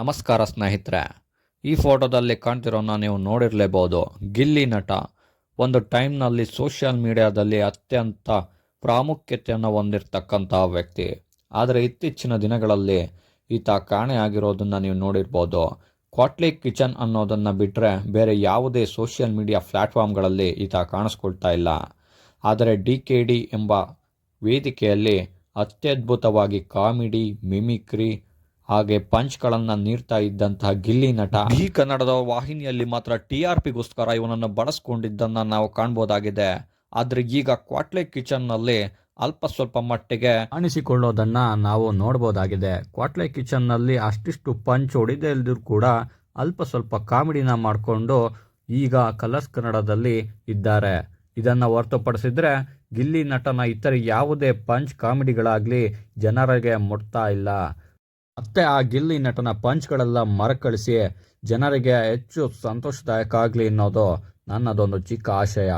ನಮಸ್ಕಾರ ಸ್ನೇಹಿತರೆ, ಈ ಫೋಟೋದಲ್ಲಿ ಕಾಣ್ತಿರೋನ್ನ ನೀವು ನೋಡಿರಲೇಬಹುದು. ಗಿಲ್ಲಿ ನಟ ಒಂದು ಟೈಮ್ನಲ್ಲಿ ಸೋಷಿಯಲ್ ಮೀಡಿಯಾದಲ್ಲಿ ಅತ್ಯಂತ ಪ್ರಾಮುಖ್ಯತೆಯನ್ನು ಹೊಂದಿರತಕ್ಕಂತಹ ವ್ಯಕ್ತಿ. ಆದರೆ ಇತ್ತೀಚಿನ ದಿನಗಳಲ್ಲಿ ಈತ ಕಾಣೆಯಾಗಿರೋದನ್ನು ನೀವು ನೋಡಿರ್ಬೋದು. ಕ್ವಾಟ್ಲಿ ಕಿಚನ್ ಅನ್ನೋದನ್ನು ಬಿಟ್ಟರೆ ಬೇರೆ ಯಾವುದೇ ಸೋಷಿಯಲ್ ಮೀಡಿಯಾ ಪ್ಲ್ಯಾಟ್ಫಾರ್ಮ್ಗಳಲ್ಲಿ ಈತ ಕಾಣಿಸ್ಕೊಳ್ತಾ ಇಲ್ಲ. ಆದರೆ DKD ಎಂಬ ವೇದಿಕೆಯಲ್ಲಿ ಅತ್ಯದ್ಭುತವಾಗಿ ಕಾಮಿಡಿ, ಮಿಮಿಕ್ರಿ ಹಾಗೆ ಪಂಚ್ಗಳನ್ನು ನೀಡ್ತಾ ಇದ್ದಂತಹ ಗಿಲ್ಲಿ ನಟ ಈ ಕನ್ನಡದ ವಾಹಿನಿಯಲ್ಲಿ ಮಾತ್ರ TRPಗೋಸ್ಕರ ಇವನನ್ನು ಬಳಸ್ಕೊಂಡಿದ್ದನ್ನು ನಾವು ಕಾಣ್ಬೋದಾಗಿದೆ. ಆದರೆ ಈಗ ಕ್ವಾಟ್ಲೆ ಕಿಚನ್ನಲ್ಲಿ ಅಲ್ಪ ಸ್ವಲ್ಪ ಮಟ್ಟಿಗೆ ಕಾಣಿಸಿಕೊಳ್ಳೋದನ್ನು ನಾವು ನೋಡ್ಬೋದಾಗಿದೆ. ಕ್ವಾಟ್ಲೆ ಕಿಚನ್ನಲ್ಲಿ ಅಷ್ಟಿಷ್ಟು ಪಂಚ್ ಹೊಡಿದೇ ಇಲ್ದರೂ ಕೂಡ ಅಲ್ಪ ಸ್ವಲ್ಪ ಕಾಮಿಡಿನ ಮಾಡಿಕೊಂಡು ಈಗ ಕಲರ್ಸ್ ಕನ್ನಡದಲ್ಲಿ ಇದ್ದಾರೆ. ಇದನ್ನು ಹೊರತುಪಡಿಸಿದ್ರೆ ಗಿಲ್ಲಿ ನಟನ ಇತರ ಯಾವುದೇ ಪಂಚ್ ಕಾಮಿಡಿಗಳಾಗಲಿ ಜನರಿಗೆ ಮುಟ್ತಾ ಇಲ್ಲ. ಮತ್ತೆ ಆ ಗಿಲ್ಲಿ ನಟನ ಪಂಚ್ಗಳೆಲ್ಲ ಮರುಕಳಿಸಿ ಜನರಿಗೆ ಹೆಚ್ಚು ಸಂತೋಷದಾಯಕ ಆಗಲಿ ಅನ್ನೋದು ನನ್ನದೊಂದು ಚಿಕ್ಕ ಆಶಯ.